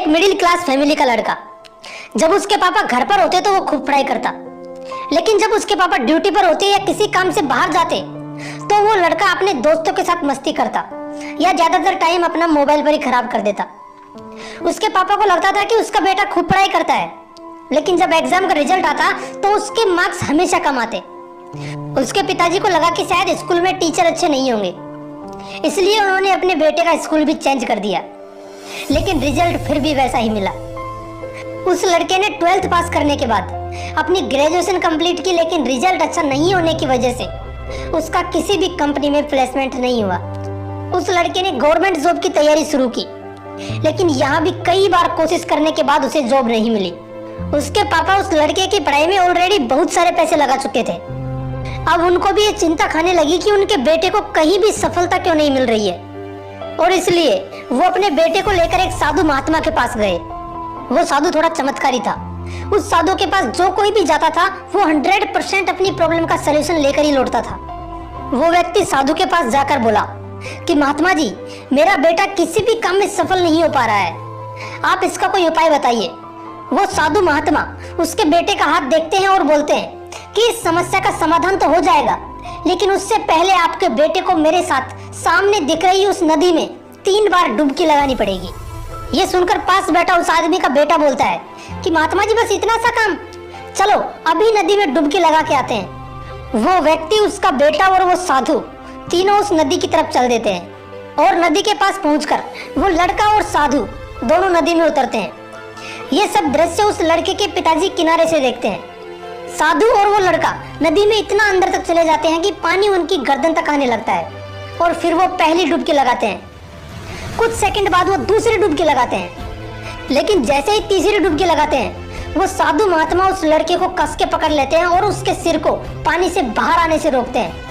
एक middle class family का लड़का। जब उसके पापा घर पर होते तो वो खूब पढ़ाई करता, लेकिन जब उसके पापा ड्यूटी पर होते या किसी काम से बाहर जाते तो वो लड़का अपने दोस्तों के साथ मस्ती करता या ज्यादातर टाइम अपना मोबाइल पर ही खराब कर देता। उसके पापा को लगता था कि उसका बेटा खूब पढ़ाई करता है, लेकिन जब एग्जाम का रिजल्ट आता तो उसके मार्क्स हमेशा कम आते। उसके पिताजी को लगा कि शायद स्कूल में टीचर अच्छे नहीं होंगे, इसलिए उन्होंने अपने बेटे का स्कूल भी चेंज कर दिया, लेकिन रिजल्ट फिर भी वैसा ही मिला। उस लड़के ने 12th पास करने के बाद अपनी ग्रेजुएशन कंप्लीट की, लेकिन रिजल्ट अच्छा नहीं होने की वजह से उसका किसी भी कंपनी में प्लेसमेंट नहीं हुआ। उस लड़के ने गवर्नमेंट जॉब की तैयारी शुरू की, लेकिन यहाँ भी कई बार कोशिश करने के बाद उसे जॉब नहीं मिली। उसके पापा उस लड़के की पढ़ाई में ऑलरेडी बहुत सारे पैसे लगा चुके थे। अब उनको भी ये चिंता खाने लगी कि उनके बेटे को कहीं भी सफलता क्यों नहीं मिल रही है, और इसलिए वो अपने बेटे को लेकर एक साधु महात्मा के पास गए। वो साधु थोड़ा चमत्कारी था। उस साधु के पास जो कोई भी जाता था वो 100% अपनी प्रॉब्लम का सलूशन लेकर ही लौटता था। वो व्यक्ति साधु के पास जाकर बोला कि महात्मा जी, मेरा बेटा किसी भी काम में सफल नहीं हो पा रहा है, आप इसका कोई उपाय बताइए। वो साधु महात्मा उसके बेटे का हाथ देखते हैं और बोलते हैं कि इस समस्या का समाधान तो हो जाएगा, लेकिन उससे पहले आपके बेटे को मेरे साथ सामने दिख रही उस नदी में 3 बार डुबकी लगानी पड़ेगी। ये सुनकर पास बैठा उस आदमी का बेटा बोलता है कि महात्मा जी, बस इतना सा काम, चलो अभी नदी में डुबकी लगा के आते हैं। वो व्यक्ति, उसका बेटा और वो साधु तीनों उस नदी की तरफ चल देते हैं और नदी के पास पहुंचकर वो लड़का और साधु दोनों नदी में उतरते हैं। ये सब दृश्य उस लड़के के पिताजी किनारे से देखते हैं। साधु और वो लड़का नदी में इतना अंदर तक चले जाते हैं कि पानी उनकी गर्दन तक आने लगता है, और फिर वो पहली डुबकी लगाते हैं। कुछ सेकंड बाद वो दूसरी डुबकी लगाते हैं, लेकिन जैसे ही तीसरी डुबकी लगाते हैं वो साधु महात्मा उस लड़के को कस के पकड़ लेते हैं और उसके सिर को पानी से बाहर आने से रोकते हैं।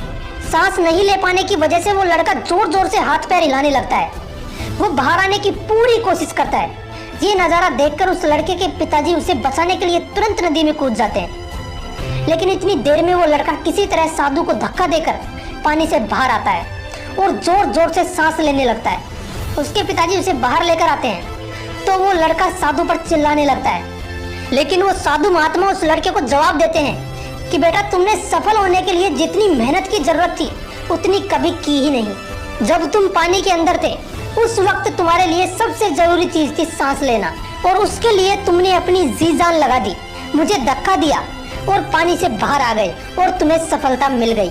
सांस नहीं ले पाने की वजह से वो लड़का जोर जोर से हाथ पैर हिलाने लगता है। वो बाहर आने की पूरी कोशिश करता है। ये नजारा देखकर उस लड़के के पिताजी उसे बचाने के लिए तुरंत नदी में कूद जाते हैं, लेकिन इतनी देर में वो लड़का किसी तरह साधु को धक्का देकर पानी से बाहर आता है और जोर जोर से सांस लेने लगता है। उसके पिताजी उसे बाहर लेकर आते हैं तो वो लड़का साधु पर चिल्लाने लगता है, लेकिन वो साधु महात्मा उस लड़के को जवाब देते हैं कि बेटा, तुमने सफल होने के लिए जितनी मेहनत की जरूरत थी उतनी कभी की ही नहीं। जब तुम पानी के अंदर थे उस वक्त तुम्हारे लिए सबसे जरूरी चीज थी सांस लेना, और उसके लिए तुमने अपनी जी जान लगा दी, मुझे धक्का दिया और पानी से बाहर आ गए और तुम्हें सफलता मिल गई,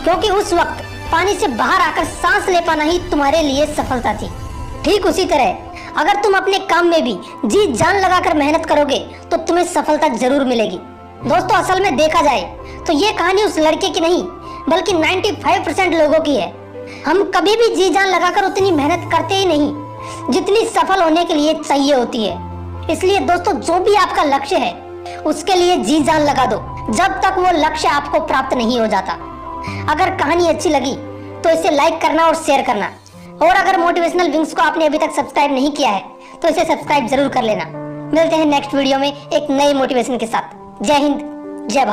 क्योंकि उस वक्त पानी से बाहर आकर सांस ले पाना ही तुम्हारे लिए सफलता थी। ठीक उसी तरह अगर तुम अपने काम में भी जी जान लगाकर मेहनत करोगे तो तुम्हें सफलता जरूर मिलेगी। दोस्तों, असल में देखा जाए तो ये कहानी उस लड़के की नहीं बल्कि 95% लोगों की है। हम कभी भी जी जान लगाकर उतनी मेहनत करते ही नहीं जितनी सफल होने के लिए चाहिए होती है। इसलिए दोस्तों, जो भी आपका लक्ष्य है उसके लिए जी जान लगा दो जब तक वो लक्ष्य आपको प्राप्त नहीं हो जाता। अगर कहानी अच्छी लगी तो इसे लाइक करना और शेयर करना, और अगर मोटिवेशनल विंग्स को आपने अभी तक सब्सक्राइब नहीं किया है तो इसे सब्सक्राइब जरूर कर लेना। मिलते हैं नेक्स्ट वीडियो में एक नई मोटिवेशन के साथ। जय हिंद, जय भारत।